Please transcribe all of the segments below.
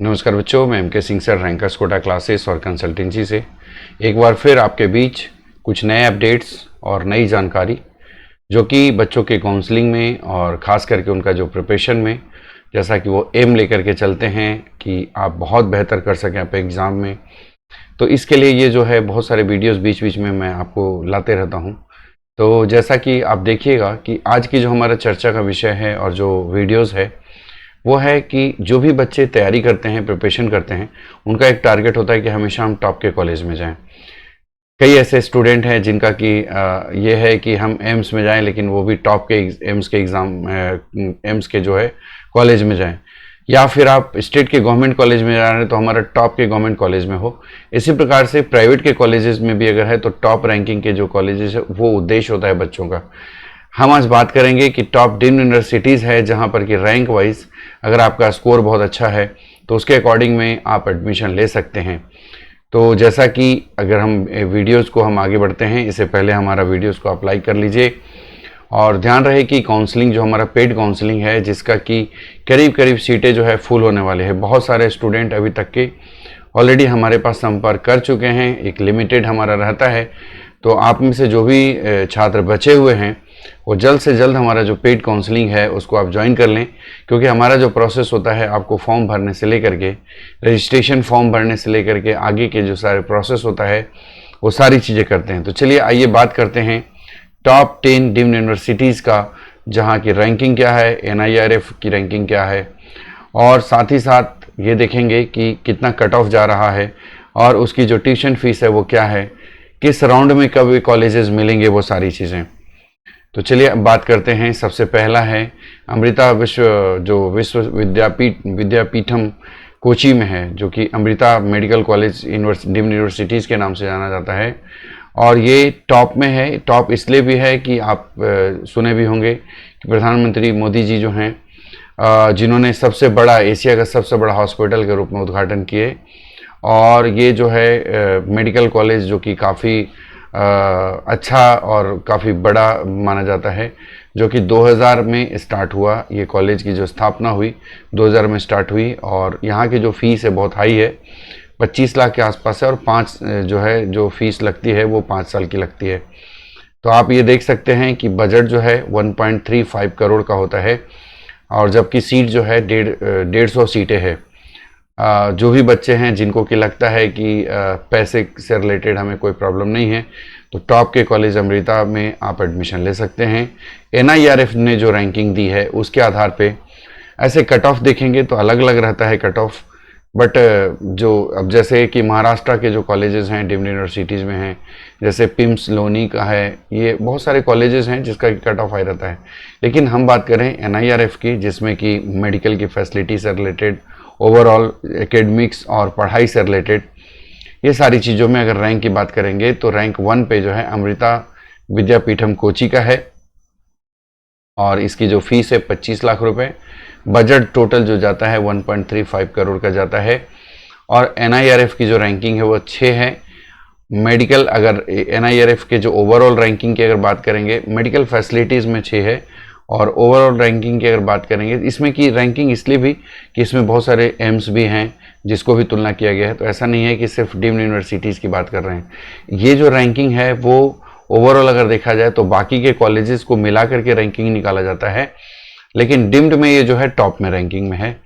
नमस्कार बच्चों, मैं M K. Singh sir, rankers Kota classes और कंसल्टेंसी से एक बार फिर आपके बीच कुछ नए अपडेट्स और नई जानकारी जो कि बच्चों के काउंसलिंग में और ख़ास करके उनका जो प्रिपरेशन में, जैसा कि वो एम लेकर के चलते हैं कि आप बहुत बेहतर कर सकें अपने एग्ज़ाम में। तो इसके लिए ये जो है बहुत सारे वीडियोस बीच बीच में मैं आपको लाते रहता हूँ। तो जैसा कि आप देखिएगा कि आज की जो हमारा चर्चा का विषय है और जो वीडियोज़ है वो है कि जो भी बच्चे तैयारी करते हैं, प्रिपरेशन करते हैं, उनका एक टारगेट होता है कि हमेशा हम टॉप के कॉलेज में जाएं। कई ऐसे स्टूडेंट हैं जिनका कि ये है कि हम एम्स में जाएं, लेकिन वो भी टॉप के एम्स के एम्स के जो है कॉलेज में जाएं। या फिर आप स्टेट के गवर्नमेंट कॉलेज में जा रहे हैं तो हमारा टॉप के गवर्नमेंट कॉलेज में हो। इसी प्रकार से प्राइवेट के कॉलेजेस में भी अगर है तो टॉप रैंकिंग के जो कॉलेजेस है वो उद्देश्य होता है बच्चों का। हम आज बात करेंगे कि टॉप डीम्ड यूनिवर्सिटीज़ है जहां पर कि रैंक वाइज अगर आपका स्कोर बहुत अच्छा है तो उसके अकॉर्डिंग में आप एडमिशन ले सकते हैं। तो जैसा कि अगर हम वीडियोस को हम आगे बढ़ते हैं, इससे पहले हमारा वीडियोस को आप लाइक कर लीजिए और ध्यान रहे कि काउंसलिंग जो हमारा पेड काउंसलिंग है जिसका कि करीब करीब सीटें जो है फुल होने वाले हैं। बहुत सारे स्टूडेंट अभी तक के ऑलरेडी हमारे पास संपर्क कर चुके हैं। एक लिमिटेड हमारा रहता है, तो आप में से जो भी छात्र बचे हुए हैं वो जल्द से जल्द हमारा जो पेड काउंसलिंग है उसको आप ज्वाइन कर लें, क्योंकि हमारा जो प्रोसेस होता है आपको फॉर्म भरने से लेकर के रजिस्ट्रेशन फॉर्म भरने से लेकर के आगे के जो सारे प्रोसेस होता है वो सारी चीज़ें करते हैं। तो चलिए आइए बात करते हैं टॉप 10 डीम्ड यूनिवर्सिटीज़ का, जहाँ की रैंकिंग क्या है, NIRF की रैंकिंग क्या है, और साथ ही साथ ये देखेंगे कि कितना कट ऑफ जा रहा है और उसकी जो ट्यूशन फीस है वो क्या है, किस राउंड में कब कॉलेजेस मिलेंगे, वो सारी चीज़ें। तो चलिए अब बात करते हैं। सबसे पहला है अमृता विद्यापीठम कोची में है, जो कि Amrita medical college deemed universities के नाम से जाना जाता है और ये टॉप में है। टॉप इसलिए भी है कि आप सुने भी होंगे कि प्रधानमंत्री मोदी जी जो हैं, जिन्होंने सबसे बड़ा एशिया का सबसे बड़ा हॉस्पिटल के रूप में उद्घाटन किए, और ये जो है मेडिकल कॉलेज जो कि काफ़ी अच्छा और काफ़ी बड़ा माना जाता है, जो कि 2000 में स्टार्ट हुआ। ये कॉलेज की जो स्थापना हुई 2000 में स्टार्ट हुई और यहाँ की जो फीस है बहुत हाई है, 25 लाख के आसपास है, और 5 जो है जो फीस लगती है वो 5 साल की लगती है। तो आप ये देख सकते हैं कि बजट जो है 1.35 करोड़ का होता है, और जबकि सीट जो है 150 सीटें हैं। जो भी बच्चे हैं जिनको कि लगता है कि पैसे से रिलेटेड हमें कोई प्रॉब्लम नहीं है, तो टॉप के कॉलेज अमृता में आप एडमिशन ले सकते हैं। NIRF ने जो रैंकिंग दी है उसके आधार पे ऐसे कट ऑफ देखेंगे तो अलग अलग रहता है कट ऑफ, बट जो अब जैसे कि महाराष्ट्र के जो कॉलेजेस हैं डीम्ड यूनिवर्सिटीज़ में हैं, जैसे पिम्स लोनी का है, ये बहुत सारे कॉलेजेस हैं जिसका कट ऑफ हाई रहता है। लेकिन हम बात करें NIRF की, जिसमें कि मेडिकल की फैसिलिटी से रिलेटेड, ओवरऑल एकेडमिक्स और पढ़ाई से रिलेटेड ये सारी चीज़ों में अगर रैंक की बात करेंगे तो रैंक 1 पे जो है अमृता विद्यापीठम कोची का है, और इसकी जो फीस है 25 लाख रुपए। बजट टोटल जो जाता है 1.35 करोड़ का जाता है, और NIRF की जो रैंकिंग है वो 6 है। मेडिकल अगर NIRF के जो ओवरऑल रैंकिंग की अगर बात करेंगे, मेडिकल फैसिलिटीज़ में 6 है, और ओवरऑल रैंकिंग की अगर बात करेंगे, इसमें की रैंकिंग इसलिए भी कि इसमें बहुत सारे एम्स भी हैं जिसको भी तुलना किया गया है। तो ऐसा नहीं है कि सिर्फ डीम्ड यूनिवर्सिटीज़ की बात कर रहे हैं। ये जो रैंकिंग है वो ओवरऑल अगर देखा जाए तो बाकी के कॉलेजेस को मिला करके रैंकिंग निकाला जाता है, लेकिन डीम्ड में ये जो है टॉप में रैंकिंग में है।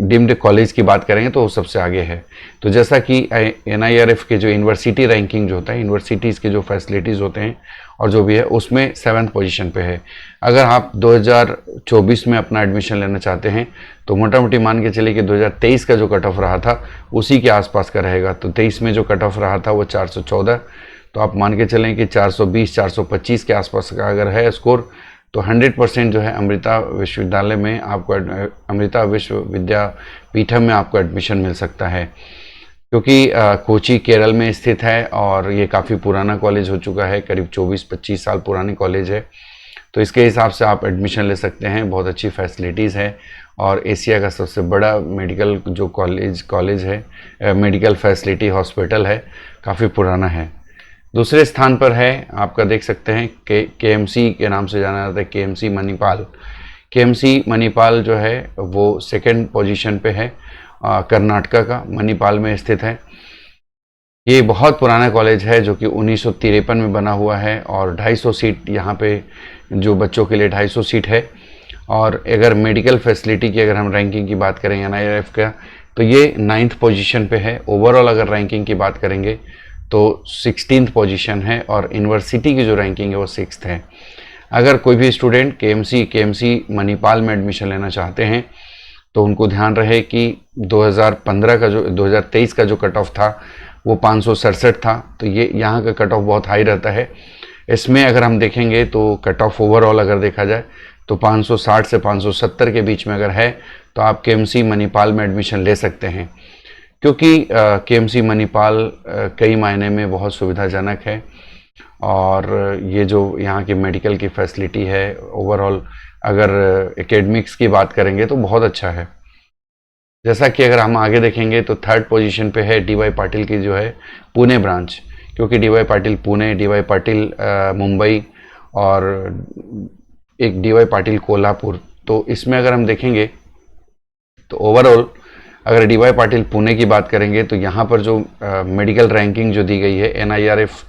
डीम्ड कॉलेज की बात करेंगे तो वो सबसे आगे है। तो जैसा कि NIRF के जो यूनिवर्सिटी रैंकिंग जो होता है, यूनिवर्सिटीज़ के जो फैसिलिटीज़ होते हैं और जो भी है, उसमें 7th पोजीशन पे है। अगर आप 2024 में अपना एडमिशन लेना चाहते हैं तो मोटा मोटी मान के चलिए कि 2023 का जो कट ऑफ रहा था उसी के आसपास का रहेगा। तो 23 में जो कट ऑफ रहा था वो 414, तो आप मान के चलें कि 420 425 के आसपास का अगर है स्कोर तो 100% जो है अमृता विश्वविद्यालय में आपको, अमृता विद्यापीठम में आपको एडमिशन मिल सकता है, क्योंकि कोची केरल में स्थित है और ये काफ़ी पुराना कॉलेज हो चुका है, करीब 24-25 साल पुरानी कॉलेज है। तो इसके हिसाब से आप एडमिशन ले सकते हैं। बहुत अच्छी फैसिलिटीज़ है और एशिया का सबसे बड़ा मेडिकल जो कॉलेज है, मेडिकल फैसिलिटी हॉस्पिटल है, काफ़ी पुराना है। दूसरे स्थान पर है आपका देख सकते हैं KMC के नाम से जाना जाता है, KMC मणिपाल। केएमसी मणिपाल जो है वो सेकंड पोजीशन पे है, कर्नाटका का मणिपाल में स्थित है। ये बहुत पुराना कॉलेज है जो कि 1953 में बना हुआ है और 250 सीट यहाँ पे जो बच्चों के लिए 250 सीट है। और अगर मेडिकल फैसिलिटी की अगर हम रैंकिंग की बात करें NIRF का, तो ये 9th पोजीशन पे है। ओवरऑल अगर रैंकिंग की बात करेंगे तो 16th पोजीशन है और यूनिवर्सिटी की जो रैंकिंग है वो 6th है। अगर कोई भी स्टूडेंट केएमसी मणिपाल में एडमिशन लेना चाहते हैं तो उनको ध्यान रहे कि 2023 का जो कट ऑफ था वो 567 था, तो ये यहाँ का कट ऑफ बहुत हाई रहता है। इसमें अगर हम देखेंगे तो कट ऑफ ओवरऑल अगर देखा जाए तो 560 से 570 के बीच में अगर है तो आप केएमसी मणिपाल में एडमिशन ले सकते हैं, क्योंकि केएमसी मणिपाल कई मायने में बहुत सुविधाजनक है और ये जो यहाँ की मेडिकल की फैसिलिटी है, ओवरऑल अगर एकेडमिक्स की बात करेंगे तो बहुत अच्छा है। जैसा कि अगर हम आगे देखेंगे तो 3rd पोजीशन पे है DY पाटिल की जो है पुणे ब्रांच, क्योंकि DY पाटिल पुणे, DY पाटिल मुंबई और एक DY पाटिल कोल्हापुर। तो इसमें अगर हम देखेंगे तो ओवरऑल अगर DY पाटिल पुणे की बात करेंगे तो यहाँ पर जो मेडिकल रैंकिंग जो दी गई है NIRF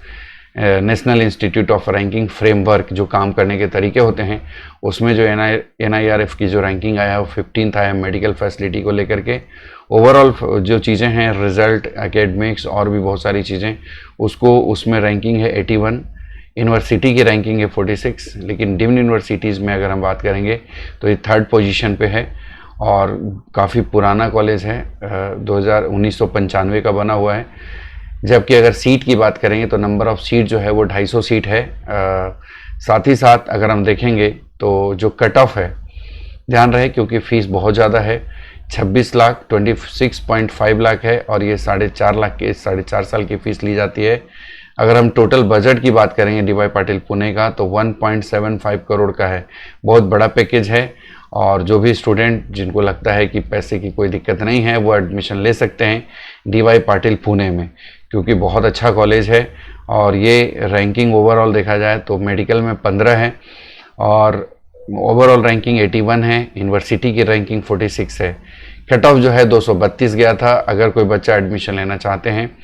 national institute of ranking framework, जो काम करने के तरीके होते हैं, उसमें जो NIRF की जो रैंकिंग आया है वो 15th आया मेडिकल फैसिलिटी को लेकर के। ओवरऑल जो चीज़ें हैं, रिजल्ट, एकेडमिक्स और भी बहुत सारी चीज़ें, उसमें रैंकिंग है 81। यूनिवर्सिटी की रैंकिंग है 46, लेकिन डिम्ड यूनिवर्सिटीज़ में अगर हम बात करेंगे तो ये 3rd पोजीशन पे है और काफ़ी पुराना कॉलेज है, 1995 का बना हुआ है। जबकि अगर सीट की बात करेंगे तो नंबर ऑफ़ सीट जो है वो 250 सीट है। साथ ही साथ अगर हम देखेंगे तो जो कट ऑफ है, ध्यान रहे क्योंकि फ़ीस बहुत ज़्यादा है, 26 लाख 26.5 लाख है और ये 4.5 लाख के 4.5 साल की फ़ीस ली जाती है। अगर हम टोटल बजट की बात करेंगे DY पाटिल पुणे का तो 1.75 करोड़ का है, बहुत बड़ा पैकेज है। और जो भी स्टूडेंट जिनको लगता है कि पैसे की कोई दिक्कत नहीं है वो एडमिशन ले सकते हैं DY पाटिल पुणे में, क्योंकि बहुत अच्छा कॉलेज है। और ये रैंकिंग ओवरऑल देखा जाए तो मेडिकल में 15 है और ओवरऑल रैंकिंग 81 है, यूनिवर्सिटी की रैंकिंग 46 है। कट ऑफ जो है 232 गया था। अगर कोई बच्चा एडमिशन लेना चाहते हैं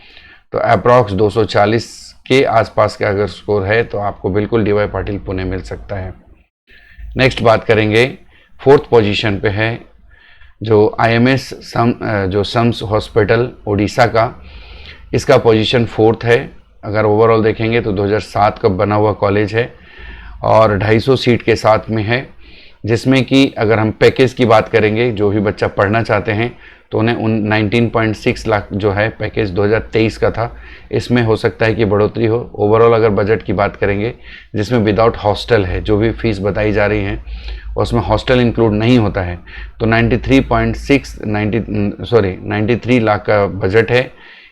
तो अप्रॉक्स 240 के आसपास का अगर स्कोर है तो आपको बिल्कुल DY पाटिल पुणे मिल सकता है। नेक्स्ट बात करेंगे, 4th पोजीशन पे है जो IMS जो सम्स हॉस्पिटल उड़ीसा का, इसका पोजीशन 4th है। अगर ओवरऑल देखेंगे तो 2007 का बना हुआ कॉलेज है और 250 सीट के साथ में है, जिसमें कि अगर हम पैकेज की बात करेंगे, जो भी बच्चा पढ़ना चाहते हैं तो उन्हें 19.6 लाख जो है पैकेज 2023 का था, इसमें हो सकता है कि बढ़ोतरी हो। ओवरऑल अगर बजट की बात करेंगे जिसमें विदाउट हॉस्टल है, जो भी फीस बताई जा रही है उसमें हॉस्टल इंक्लूड नहीं होता है, तो 93 लाख का बजट है।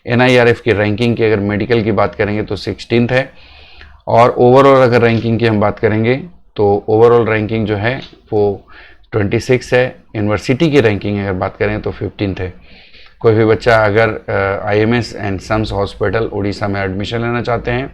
NIRF की रैंकिंग की अगर मेडिकल की बात करेंगे तो 16th है और ओवरऑल अगर रैंकिंग की हम बात करेंगे तो ओवरऑल रैंकिंग जो है वो 26 है। यूनिवर्सिटी की रैंकिंग अगर बात करें तो 15th है। कोई भी बच्चा अगर IMS and sums hospital Orissa में एडमिशन लेना चाहते हैं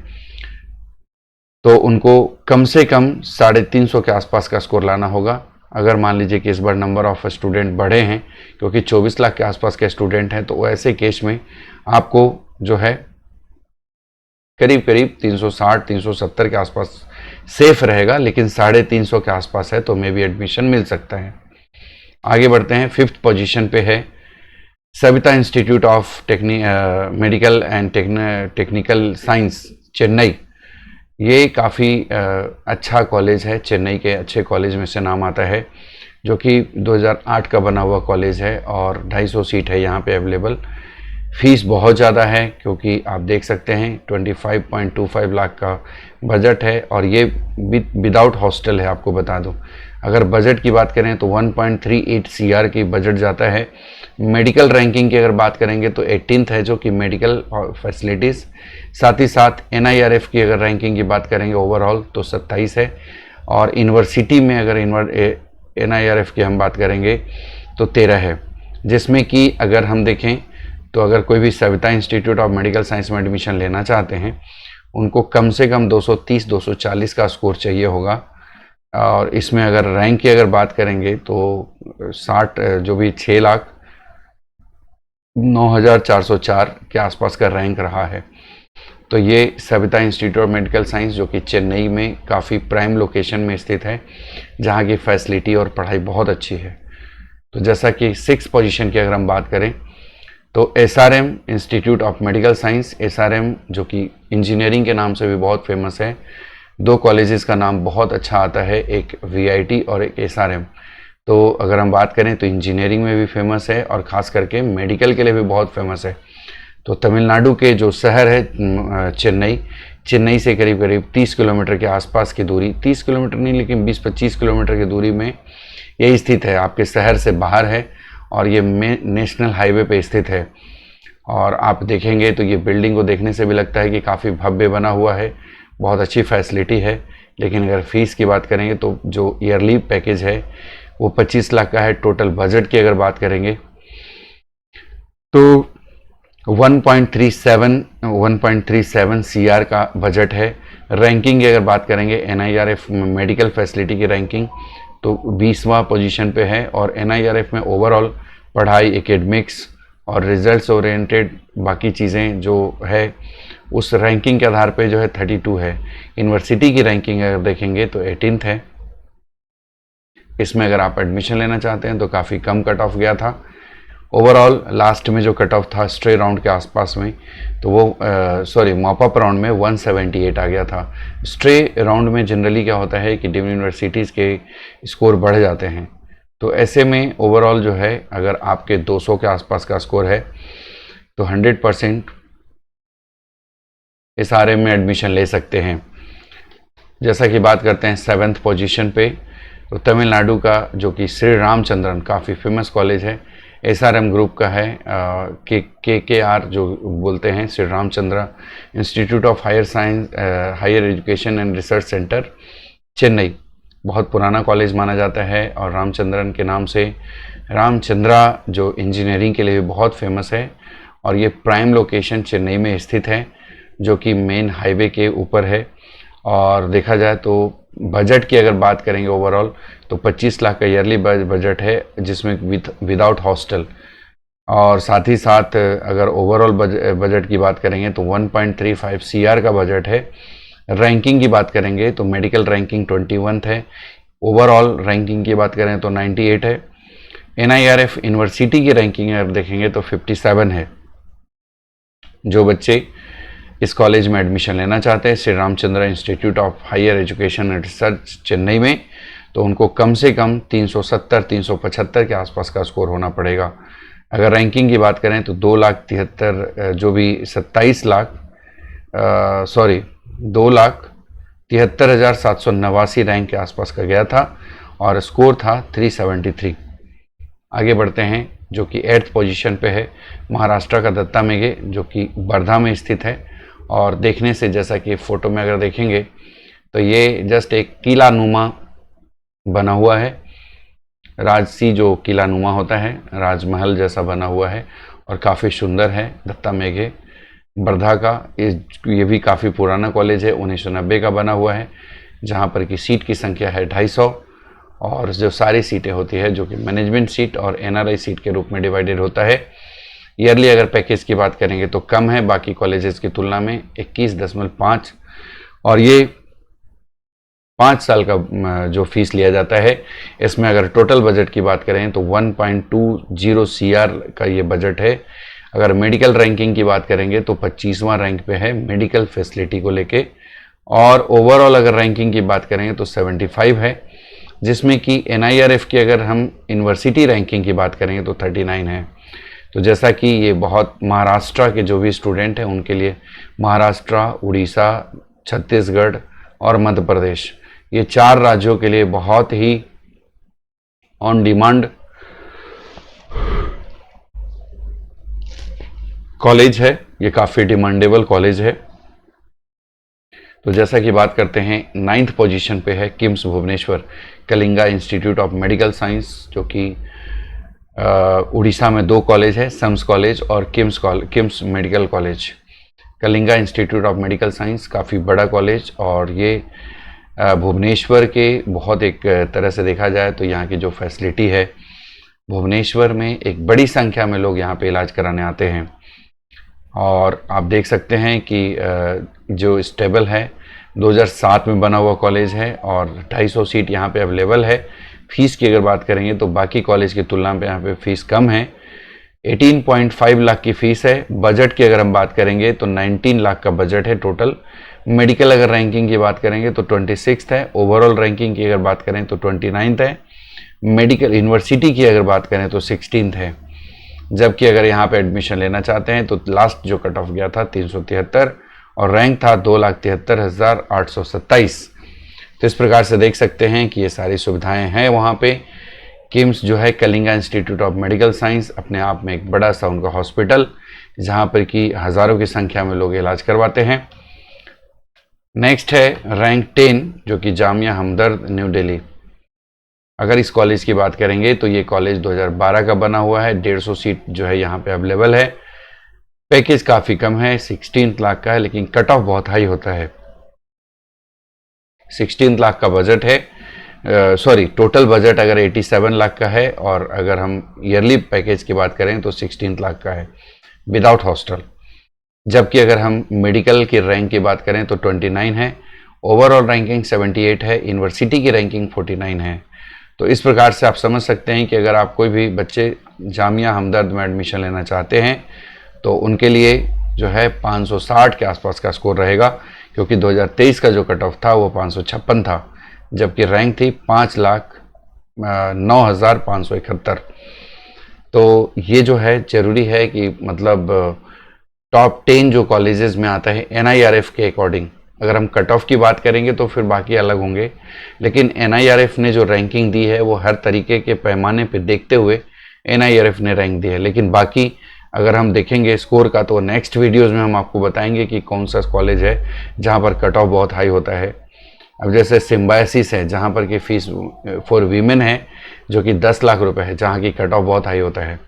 तो उनको कम से कम 350 के आसपास का स्कोर लाना होगा। अगर मान लीजिए कि इस बार नंबर ऑफ स्टूडेंट बढ़े हैं, क्योंकि 24 लाख के आसपास के स्टूडेंट हैं, तो ऐसे केस में आपको जो है करीब 360-370 के आसपास सेफ रहेगा, लेकिन 350 के आसपास है तो मे भी एडमिशन मिल सकता है। आगे बढ़ते हैं, 5th पोजीशन पे है Savita institute of medical and technical science Chennai. ये काफ़ी अच्छा कॉलेज है, चेन्नई के अच्छे कॉलेज में से नाम आता है, जो कि 2008 का बना हुआ कॉलेज है और 250 सीट है यहाँ पे अवेलेबल। फीस बहुत ज़्यादा है क्योंकि आप देख सकते हैं 25.25 लाख का बजट है और ये विदाउट हॉस्टल है। आपको बता दूं, अगर बजट की बात करें तो 1.38 CR की बजट जाता है। मेडिकल रैंकिंग की अगर बात करेंगे तो 18th है, जो कि मेडिकल फैसिलिटीज़। साथ ही साथ NIRF की अगर रैंकिंग की बात करेंगे ओवरऑल तो 27 है और यूनिवर्सिटी में अगर NIRF की हम बात करेंगे तो 13 है, जिसमें कि अगर हम देखें तो अगर कोई भी Savita institute of medical science में एडमिशन लेना चाहते हैं उनको कम से कम 230-240 का स्कोर चाहिए होगा। और इसमें अगर रैंक की अगर बात करेंगे तो 60 जो भी 6,09,404 के आसपास का रैंक रहा है। तो ये Savita institute of medical science जो कि चेन्नई में काफ़ी प्राइम लोकेशन में स्थित है, जहाँ की फैसिलिटी और पढ़ाई बहुत अच्छी है। तो जैसा कि 6 पोजीशन की अगर हम बात करें तो SRM institute of medical science, SRM जो कि इंजीनियरिंग के नाम से भी बहुत फेमस है। 2 कॉलेजेस का नाम बहुत अच्छा आता है, एक VIT और एक SRM। तो अगर हम बात करें तो इंजीनियरिंग में भी फेमस है और ख़ास करके मेडिकल के लिए भी बहुत फेमस है। तो तमिलनाडु के जो शहर है चेन्नई से करीब करीब 30 किलोमीटर के आसपास की दूरी, 30 किलोमीटर नहीं लेकिन 20-25 किलोमीटर की दूरी में ये स्थित है, आपके शहर से बाहर है और ये नेशनल हाईवे पे स्थित है। और आप देखेंगे तो ये बिल्डिंग को देखने से भी लगता है कि काफ़ी भव्य बना हुआ है, बहुत अच्छी फैसिलिटी है। लेकिन अगर फ़ीस की बात करेंगे तो जो ईयरली पैकेज है वो 25 लाख का है। टोटल बजट की अगर बात करेंगे तो 1.37 CR का बजट है। रैंकिंग की अगर बात करेंगे NIRF मेडिकल फैसिलिटी की रैंकिंग तो 20वां पोजीशन पे है और NIRF में ओवरऑल पढ़ाई, एकेडमिक्स और रिजल्ट्स ओरिएंटेड बाकी चीज़ें जो है उस रैंकिंग के आधार पे जो है 32 है। यूनिवर्सिटी की रैंकिंग अगर देखेंगे तो 18th है। इसमें अगर आप एडमिशन लेना चाहते हैं तो काफ़ी कम कट ऑफ गया था। ओवरऑल लास्ट में जो कट ऑफ था स्ट्रे राउंड के आसपास में, तो वो मॉप अप राउंड में 178 आ गया था। स्ट्रे राउंड में जनरली क्या होता है कि डीम्ड यूनिवर्सिटीज़ के स्कोर बढ़ जाते हैं। तो ऐसे में ओवरऑल जो है अगर आपके 200 के आसपास का स्कोर है तो 100% SRM में एडमिशन ले सकते हैं। जैसा कि बात करते हैं 7th पोजीशन पे, तो तमिलनाडु का जो कि श्री रामचंद्रन काफ़ी फेमस कॉलेज है, SRM ग्रुप का है। KKR जो बोलते हैं, Shri Ramachandra institute of higher education and research centre, Chennai. बहुत पुराना कॉलेज माना जाता है और रामचंद्रन के नाम से रामचंद्रा जो इंजीनियरिंग के लिए भी बहुत फेमस है। और ये प्राइम लोकेशन चेन्नई में स्थित है जो कि मेन हाईवे के ऊपर है। और देखा जाए तो बजट की अगर बात करेंगे ओवरऑल तो 25 लाख का ईयरली बजट है, जिसमें विदाउट हॉस्टल। और साथ ही साथ अगर ओवरऑल बजट की बात करेंगे तो 1.35 CR का बजट है। रैंकिंग की बात करेंगे तो मेडिकल रैंकिंग 21 है। ओवरऑल रैंकिंग की बात करें तो 98 है। NIRF यूनिवर्सिटी की रैंकिंग अगर देखेंगे तो 57 है। जो बच्चे इस कॉलेज में एडमिशन लेना चाहते हैं Shri Ramachandra institute of higher education and research Chennai में, तो उनको कम से कम 370-375 के आसपास का स्कोर होना पड़ेगा। अगर रैंकिंग की बात करें तो 2,73,789 रैंक के आसपास का गया था और स्कोर था 373। आगे बढ़ते हैं जो कि 8th पोजीशन पे है महाराष्ट्र का दत्ता मेघे, जो कि वर्धा में स्थित है। और देखने से जैसा कि फ़ोटो में अगर देखेंगे तो ये जस्ट एक किला नुमा बना हुआ है, राजसी जो किला नुमा होता है, राजमहल जैसा बना हुआ है और काफ़ी सुंदर है। दत्ता मेघे वर्धा का ये भी काफ़ी पुराना कॉलेज है, 1990 का बना हुआ है, जहाँ पर कि सीट की संख्या है 250 और जो सारी सीटें होती है जो कि मैनेजमेंट सीट और NRI सीट के रूप में डिवाइडेड होता है। ईयरली अगर पैकेज की बात करेंगे तो कम है बाकी कॉलेजेस की तुलना में, 21.5, और ये 5 साल का जो फीस लिया जाता है। इसमें अगर टोटल बजट की बात करें तो 1.20 CR का ये बजट है। अगर मेडिकल रैंकिंग की बात करेंगे तो 25वां रैंक पे है मेडिकल फैसिलिटी को लेके। और ओवरऑल अगर रैंकिंग की बात करेंगे तो 75 है, जिसमें कि NIRF की अगर हम यूनिवर्सिटी रैंकिंग की बात करेंगे तो 39 है। तो जैसा कि ये बहुत महाराष्ट्र के जो भी स्टूडेंट हैं उनके लिए महाराष्ट्र, उड़ीसा, छत्तीसगढ़ और मध्य प्रदेश, ये 4 राज्यों के लिए बहुत ही ऑन डिमांड कॉलेज है। ये काफ़ी डिमांडेबल कॉलेज है। तो जैसा कि बात करते हैं 9th पोजीशन पे है KIMS Bhubaneswar, Kalinga institute of medical science, जो कि उड़ीसा में 2 कॉलेज है, सम्स कॉलेज और KIMS medical college. Kalinga institute of medical science काफ़ी बड़ा कॉलेज और ये भुवनेश्वर के बहुत एक तरह से देखा जाए तो यहाँ की जो फैसिलिटी है, भुवनेश्वर में एक बड़ी संख्या में लोग यहाँ पे इलाज कराने आते हैं। और आप देख सकते हैं कि जो स्टेबल है 2007 में बना हुआ कॉलेज है और 250 सीट यहाँ पे अवेलेबल है। फीस की अगर बात करेंगे तो बाकी कॉलेज की तुलना में यहाँ पे फीस कम है, 18.5 लाख की फ़ीस है। बजट की अगर हम बात करेंगे तो 19 लाख का बजट है टोटल। मेडिकल अगर रैंकिंग की बात करेंगे तो 26 है। ओवरऑल रैंकिंग की अगर बात करें तो 29 है। मेडिकल यूनिवर्सिटी की अगर बात करें तो 16 है। जबकि अगर यहाँ पे एडमिशन लेना चाहते हैं तो लास्ट जो कट ऑफ गया था 373 और रैंक था 2,73,827। तो इस प्रकार से देख सकते हैं कि ये सारी सुविधाएं हैं वहाँ पे। किम्स जो है Kalinga institute of medical science अपने आप में एक बड़ा सा उनका हॉस्पिटल, जहाँ पर कि हज़ारों की संख्या में लोग इलाज करवाते हैं। नेक्स्ट है रैंक 10 जो कि जामिया हमदर्द न्यू दिल्ली। अगर इस कॉलेज की बात करेंगे तो ये कॉलेज 2012 का बना हुआ है। 150 सीट जो है यहाँ पे अवेलेबल है। पैकेज काफ़ी कम है, 16 लाख का है, लेकिन कट ऑफ बहुत हाई होता है। 16 लाख का बजट है, सॉरी टोटल बजट अगर 87 लाख का है और अगर हम ईयरली पैकेज की बात करें तो 16 लाख का है विदाउट हॉस्टल। जबकि अगर हम मेडिकल की रैंक की बात करें तो 29 है, ओवरऑल रैंकिंग 78 है, यूनिवर्सिटी की रैंकिंग 49 है। तो इस प्रकार से आप समझ सकते हैं कि अगर आप कोई भी बच्चे जामिया हमदर्द में एडमिशन लेना चाहते हैं तो उनके लिए जो है 560 के आसपास का स्कोर रहेगा, क्योंकि 2023 का जो कट ऑफ था वो 556 था, जबकि रैंक थी 5,09,571। तो ये जो है ज़रूरी है कि मतलब टॉप 10 जो कॉलेजेस में आता है NIRF के अकॉर्डिंग, अगर हम कट ऑफ की बात करेंगे तो फिर बाकी अलग होंगे, लेकिन NIRF ने जो रैंकिंग दी है वो हर तरीके के पैमाने पे देखते हुए NIRF ने रैंक दी है। लेकिन बाकी अगर हम देखेंगे स्कोर का तो नेक्स्ट वीडियोस में हम आपको बताएंगे कि कौन सा कॉलेज है जहाँ पर कट ऑफ बहुत हाई होता है। अब जैसे सिम्बायसिस है जहाँ पर की फ़ीस फॉर वीमेन है जो कि 10 लाख रुपए है, जहाँ की कट ऑफ बहुत हाई होता है।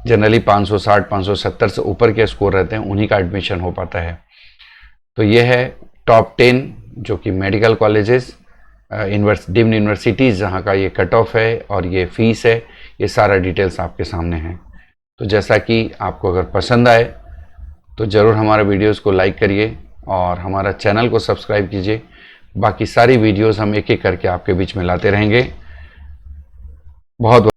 जनरली 560 570 से ऊपर के स्कोर रहते हैं, उन्हीं का एडमिशन हो पाता है। तो ये है टॉप 10 जो कि मेडिकल कॉलेजेस डीम्ड यूनिवर्सिटीज़ जहाँ का ये कट ऑफ है और ये फ़ीस है, ये सारा डिटेल्स आपके सामने हैं। तो जैसा कि आपको अगर पसंद आए तो ज़रूर हमारे वीडियोस को लाइक करिए और हमारा चैनल को सब्सक्राइब कीजिए। बाकी सारी वीडियोस हम एक एक करके आपके बीच में लाते रहेंगे। बहुत